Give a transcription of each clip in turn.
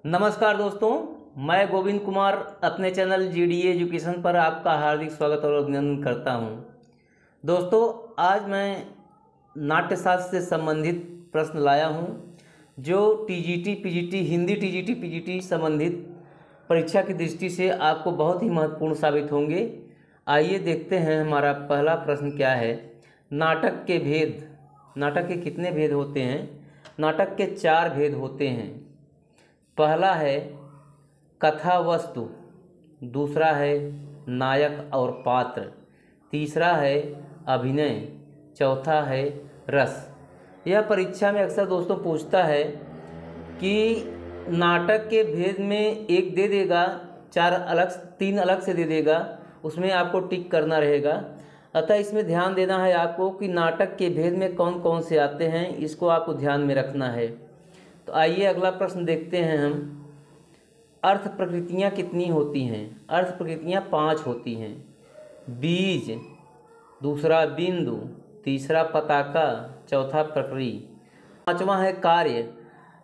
नमस्कार दोस्तों, मैं गोविंद कुमार अपने चैनल जीडीए एजुकेशन पर आपका हार्दिक स्वागत और अभिनंदन करता हूं। दोस्तों, आज मैं नाट्यशास्त्र से संबंधित प्रश्न लाया हूं जो TGT PGT Hindi TGT PGT संबंधित परीक्षा की दृष्टि से आपको बहुत ही महत्वपूर्ण साबित होंगे। आइए देखते हैं हमारा पहला प्रश्न क्या है। नाटक के भेद। नाटक के कितने भेद होते हैं? नाटक के 4 भेद होते हैं। पहला है कथा वस्तु, दूसरा है नायक और पात्र, तीसरा है अभिनय, चौथा है रस। यह परीक्षा में अक्सर दोस्तों पूछता है कि नाटक के भेद में एक दे देगा, 3 अलग से दे देगा, उसमें आपको टिक करना रहेगा। अतः इसमें ध्यान देना है आपको कि नाटक के भेद में कौन कौन से आते हैं, इसको आपको ध्यान में रखना है। तो आइए अगला प्रश्न देखते हैं हम। अर्थ प्रकृतियाँ कितनी होती हैं? अर्थ प्रकृतियाँ 5 होती हैं। बीज, दूसरा बिंदु, तीसरा पताका, चौथा प्रकृति, पांचवा है कार्य।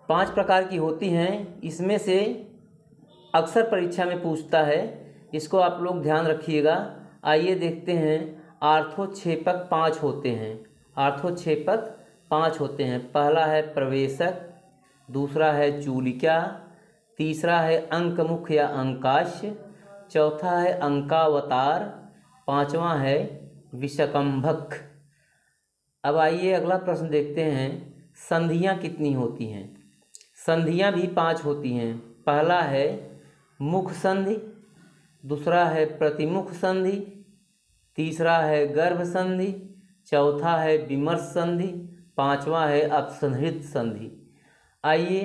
5 प्रकार की होती हैं। इसमें से अक्सर परीक्षा में पूछता है, इसको आप लोग ध्यान रखिएगा। आइए देखते हैं। आर्थोक्षेपक 5 होते हैं। आर्थोक्षेपक 5 होते हैं। पहला है प्रवेशक, दूसरा है चूलिका, तीसरा है अंकमुख या अंकाश्य, चौथा है अंकावतार, पांचवा है विषकंभक। अब आइए अगला प्रश्न देखते हैं। संधियाँ कितनी होती हैं? संधियाँ भी 5 होती हैं। पहला है मुख संधि, दूसरा है प्रतिमुख संधि, तीसरा है गर्भ संधि, चौथा है विमर्श संधि, पांचवा है अपसंहृत संधि। आइए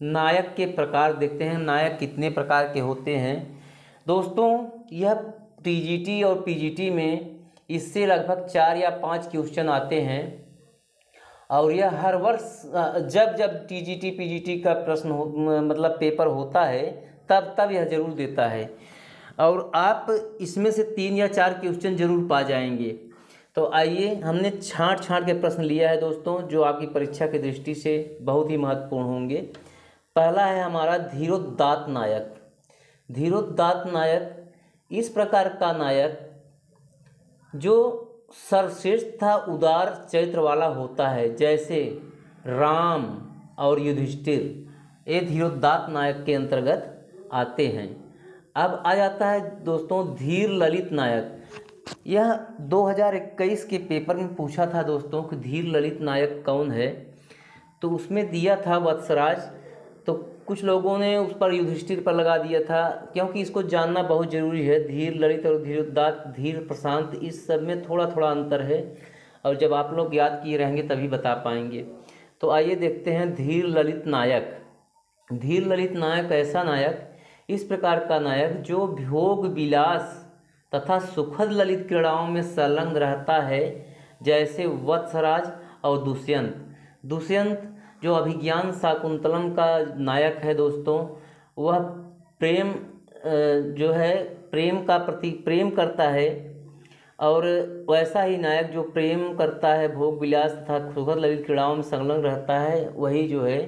नायक के प्रकार देखते हैं। नायक कितने प्रकार के होते हैं? दोस्तों, यह टीजीटी और पीजीटी में इससे लगभग 4 या 5 क्वेश्चन आते हैं और यह हर वर्ष जब जब टीजीटी पीजीटी का प्रश्न मतलब पेपर होता है तब यह ज़रूर देता है और आप इसमें से 3 या 4 क्वेश्चन ज़रूर पा जाएंगे। तो आइए, हमने छांट के प्रश्न लिया है दोस्तों, जो आपकी परीक्षा की दृष्टि से बहुत ही महत्वपूर्ण होंगे। पहला है हमारा धीरोदात्त नायक। धीरोदात्त नायक इस प्रकार का नायक जो सर्वश्रेष्ठ तथा उदार चरित्र वाला होता है, जैसे राम और युधिष्ठिर, ये धीरोदात्त नायक के अंतर्गत आते हैं। अब आ जाता है दोस्तों धीर ललित नायक। यह 2021 के पेपर में पूछा था दोस्तों कि धीर ललित नायक कौन है, तो उसमें दिया था वत्सराज। तो कुछ लोगों ने उस पर युधिष्ठिर पर लगा दिया था, क्योंकि इसको जानना बहुत ज़रूरी है। धीर ललित और धीरोदात्त, धीर प्रशांत, इस सब में थोड़ा थोड़ा अंतर है और जब आप लोग याद किए रहेंगे तभी बता पाएंगे। तो आइए देखते हैं धीर ललित नायक। धीर ललित नायक ऐसा नायक, इस प्रकार का नायक जो भोग विलास तथा सुखद ललित क्रीड़ाओं में संलग्न रहता है, जैसे वत्सराज और दुष्यंत। दुष्यंत जो अभिज्ञान शाकुंतलम का नायक है दोस्तों, वह प्रेम जो है प्रेम का प्रतीक, प्रेम करता है, और वैसा ही नायक जो प्रेम करता है, भोग विलास तथा सुखद ललित क्रीड़ाओं में संलग्न रहता है, वही जो है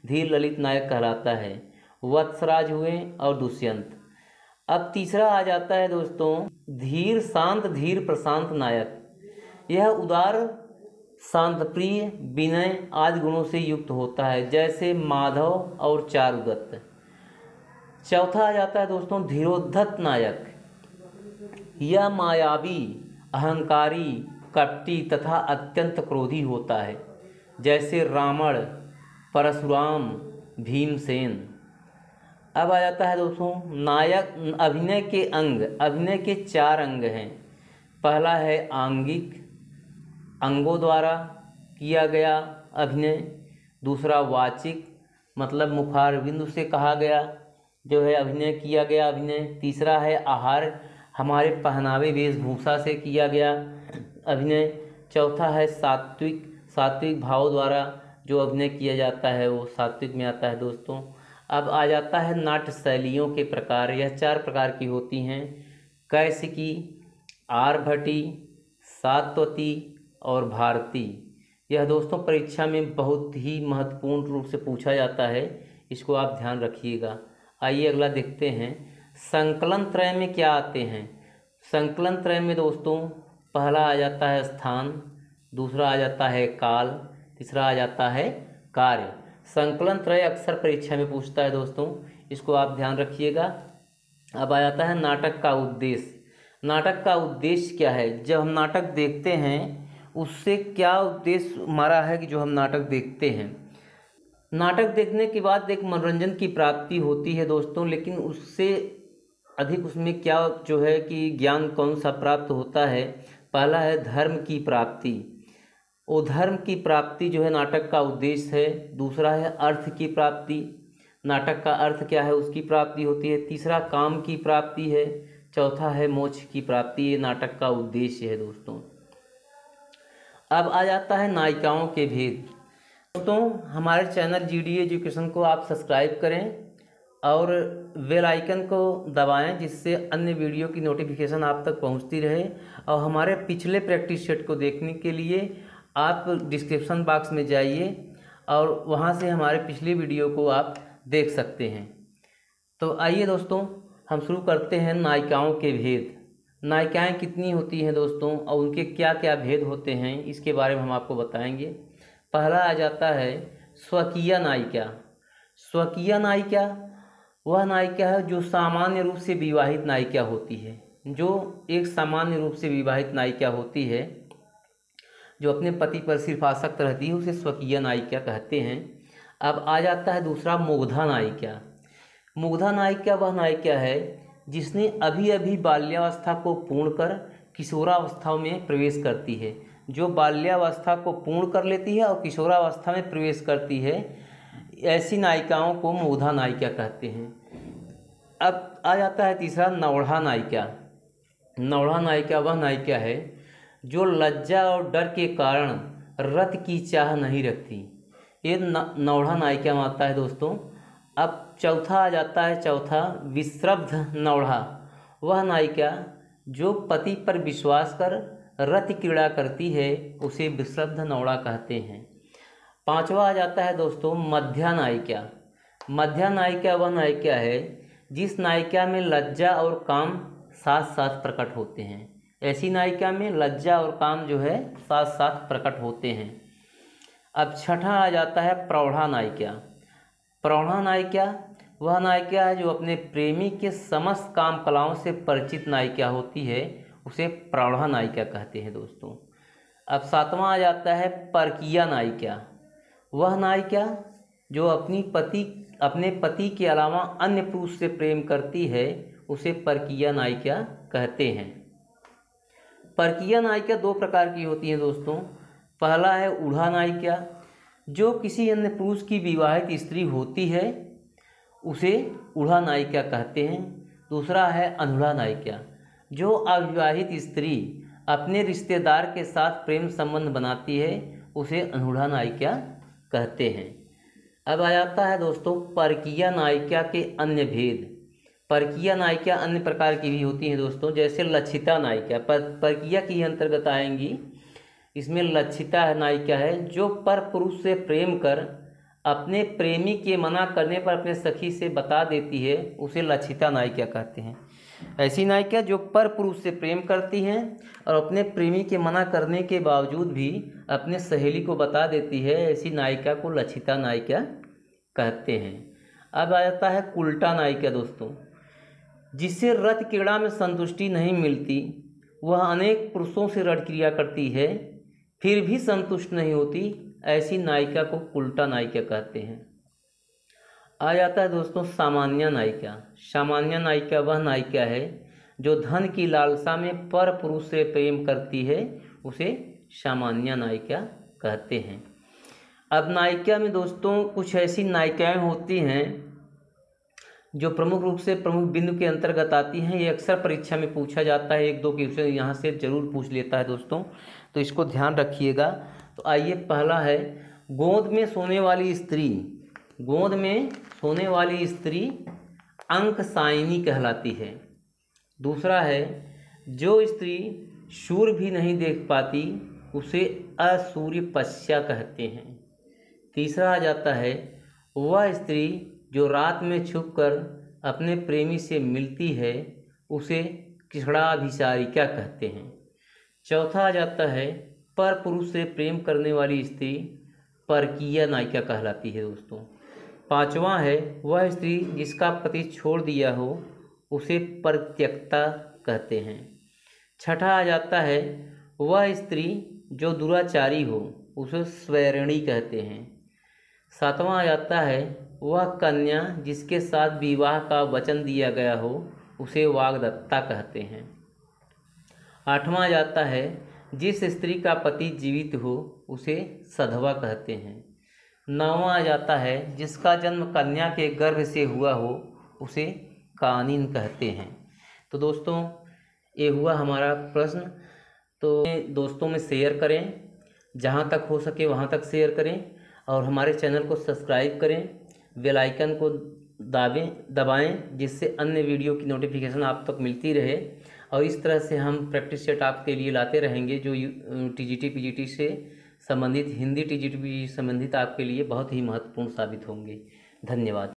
धीर ललित नायक कहलाता है। वत्सराज हुए और दुष्यंत। अब तीसरा आ जाता है दोस्तों धीर शांत, धीर प्रशांत नायक। यह उदार, शांत प्रिय, विनय आदि गुणों से युक्त होता है, जैसे माधव और चारुदत्त। चौथा आ जाता है दोस्तों धीरोद्धत नायक। यह मायावी, अहंकारी, कपटी तथा अत्यंत क्रोधी होता है, जैसे रावण, परशुराम, भीमसेन। अब आ जाता है दोस्तों नायक अभिनय के अंग। अभिनय के 4 अंग हैं। पहला है आंगिक, अंगों द्वारा किया गया अभिनय, दूसरा वाचिक, मतलब मुखार बिंदु से कहा गया जो है अभिनय किया गया अभिनय, तीसरा है आहार, हमारे पहनावे वेशभूषा से किया गया अभिनय, चौथा है सात्विक, सात्विक भाव द्वारा जो अभिनय किया जाता है वो सात्विक में आता है दोस्तों। अब आ जाता है नाट्य शैलियों के प्रकार। यह 4 प्रकार की होती हैं। कैसिकी, आरभटी, सात्वती और भारती। यह दोस्तों परीक्षा में बहुत ही महत्वपूर्ण रूप से पूछा जाता है। इसको आप ध्यान रखिएगा। आइए अगला देखते हैं, संकलन त्रय में क्या आते हैं। संकलन त्रय में दोस्तों पहला आ जाता है स्थान, दूसरा आ जाता है काल, तीसरा आ जाता है कार्य। संकलन त्रय अक्सर परीक्षा में पूछता है दोस्तों, इसको आप ध्यान रखिएगा। अब आ जाता है नाटक का उद्देश्य। नाटक का उद्देश्य क्या है, जब हम नाटक देखते हैं उससे क्या उद्देश्य हमारा है कि जो हम नाटक देखते हैं। नाटक देखने के बाद एक मनोरंजन की प्राप्ति होती है दोस्तों, लेकिन उससे अधिक उसमें क्या जो है कि ज्ञान कौन सा प्राप्त होता है। पहला है धर्म की प्राप्ति, वो धर्म की प्राप्ति जो है नाटक का उद्देश्य है। दूसरा है अर्थ की प्राप्ति, नाटक का अर्थ क्या है उसकी प्राप्ति होती है। तीसरा काम की प्राप्ति है। चौथा है मोक्ष की प्राप्ति, ये नाटक का उद्देश्य है दोस्तों। अब आ जाता है नायिकाओं के भेद। दोस्तों हमारे चैनल जीडी एजुकेशन को आप सब्सक्राइब करें और बेल आइकन को दबाएं, जिससे अन्य वीडियो की नोटिफिकेशन आप तक पहुंचती रहे। और हमारे पिछले प्रैक्टिस सेट को देखने के लिए आप डिस्क्रिप्शन बॉक्स में जाइए और वहां से हमारे पिछले वीडियो को आप देख सकते हैं। तो आइए दोस्तों हम शुरू करते हैं नायिकाओं के भेद। नायिकाएं कितनी होती हैं दोस्तों और उनके क्या क्या भेद होते हैं, इसके बारे में हम आपको बताएंगे। पहला आ जाता है स्वकीय नायिका। स्वकीय नायिका वह नायिका है जो सामान्य रूप से विवाहित नायिका होती है। जो एक सामान्य रूप से विवाहित नायिका होती है, जो अपने पति पर सिर्फ आसक्त रहती है, उसे स्वकीय नायिका कहते हैं। अब आ जाता है दूसरा मुग्धा नायिका। मुग्धा नायिका वह नायिका है जिसने अभी अभी बाल्यावस्था को पूर्ण कर किशोरावस्था में प्रवेश करती है। जो बाल्यावस्था को पूर्ण कर लेती है और किशोरावस्था में प्रवेश करती है, ऐसी नायिकाओं को मुग्धा नायिका कहते हैं। अब आ जाता है तीसरा नौढ़ा नायिका। नौढ़ा नायिका वह नायिका है जो लज्जा और डर के कारण रत की चाह नहीं रखती। ये नौढ़ा नायिका में आता है दोस्तों। अब चौथा आ जाता है, चौथा विश्रब्ध नौढ़ा। वह नायिका जो पति पर विश्वास कर रति क्रीड़ा करती है, उसे विश्रब्ध नौढ़ा कहते हैं। पांचवा आ जाता है दोस्तों मध्या नायिका। मध्या नायिका वह नायिका है जिस नायिका में लज्जा और काम साथ साथ प्रकट होते हैं। ऐसी नायिका में लज्जा और काम जो है साथ साथ प्रकट होते हैं। अब छठा आ जाता है प्रौढ़ा नायिका। प्रौढ़ा नायिका वह नायिका है जो अपने प्रेमी के समस्त काम कलाओं से परिचित नायिका होती है, उसे प्रौढ़ा नायिका कहते हैं दोस्तों। अब सातवां आ जाता है परकीय नायिका। वह नायिका जो अपने पति के अलावा अन्य पुरुष से प्रेम करती है, उसे परकीय नायिका कहते हैं। परकीय नायिका दो प्रकार की होती हैं दोस्तों। पहला है ऊढ़ा नायिका, जो किसी अन्य पुरुष की विवाहित स्त्री होती है, उसे ऊढ़ा नायिका कहते हैं। दूसरा है अनूढ़ा नायिका, जो अविवाहित स्त्री अपने रिश्तेदार के साथ प्रेम संबंध बनाती है, उसे अनूढ़ा नायिका कहते हैं। अब आ जाता है दोस्तों परकीय नायिका के अन्य भेद। परकीय नायिका अन्य प्रकार की भी होती हैं दोस्तों, जैसे लक्षिता नायिका परकीय की अंतर्गत आएंगी। इसमें लक्षिता नायिका है जो पर पुरुष से प्रेम कर अपने प्रेमी के मना करने पर अपने सखी से बता देती है, उसे लक्षिता नायिका कहते हैं। ऐसी नायिका जो पर पुरुष से प्रेम करती हैं और अपने प्रेमी के मना करने के बावजूद भी अपने सहेली को बता देती है, ऐसी नायिका को लक्षिता नायिका कहते हैं। अब आ जाता है कुलटा नायिका दोस्तों। जिसे रत क्रीड़ा में संतुष्टि नहीं मिलती, वह अनेक पुरुषों से रत क्रिया करती है, फिर भी संतुष्ट नहीं होती, ऐसी नायिका को कुलटा नायिका कहते हैं। आ जाता है दोस्तों सामान्य नायिका। सामान्य नायिका वह नायिका है जो धन की लालसा में पर पुरुष से प्रेम करती है, उसे सामान्य नायिका कहते हैं। अब नायिका में दोस्तों कुछ ऐसी नायिकाएं होती हैं जो प्रमुख रूप से प्रमुख बिंदु के अंतर्गत आती हैं। ये अक्सर परीक्षा में पूछा जाता है, एक दो क्वेश्चन यहाँ से जरूर पूछ लेता है दोस्तों, तो इसको ध्यान रखिएगा। तो आइए पहला है गोद में सोने वाली स्त्री। गोद में सोने वाली स्त्री अंक साइनी कहलाती है। दूसरा है जो स्त्री सूर्य भी नहीं देख पाती, उसे असूर्य पश्या कहते हैं। तीसरा आ जाता है वह स्त्री जो रात में छुपकर अपने प्रेमी से मिलती है उसे किसड़ाभिसारिका कहते हैं। चौथा आ जाता है पर पुरुष से प्रेम करने वाली स्त्री परकीय नायिका कहलाती है दोस्तों। पांचवा है वह स्त्री जिसका पति छोड़ दिया हो उसे परित्यक्ता कहते हैं। छठा आ जाता है वह स्त्री जो दुराचारी हो उसे स्वैरिणी कहते हैं। सातवां आ जाता है वह कन्या जिसके साथ विवाह का वचन दिया गया हो उसे वाग्दत्ता कहते हैं। आठवां आ जाता है जिस स्त्री का पति जीवित हो उसे सधवा कहते हैं। नौवां आ जाता है जिसका जन्म कन्या के गर्भ से हुआ हो उसे कानिन कहते हैं। तो दोस्तों ये हुआ हमारा प्रश्न। तो दोस्तों में शेयर करें, जहाँ तक हो सके वहाँ तक शेयर करें और हमारे चैनल को सब्सक्राइब करें, बेल आइकन को दबाएं जिससे अन्य वीडियो की नोटिफिकेशन आप तक मिलती रहे। और इस तरह से हम प्रैक्टिस सेट आपके लिए लाते रहेंगे जो टीजीटी पीजीटी से संबंधित, हिंदी टीजीटी पीजीटी संबंधित आपके लिए बहुत ही महत्वपूर्ण साबित होंगे। धन्यवाद।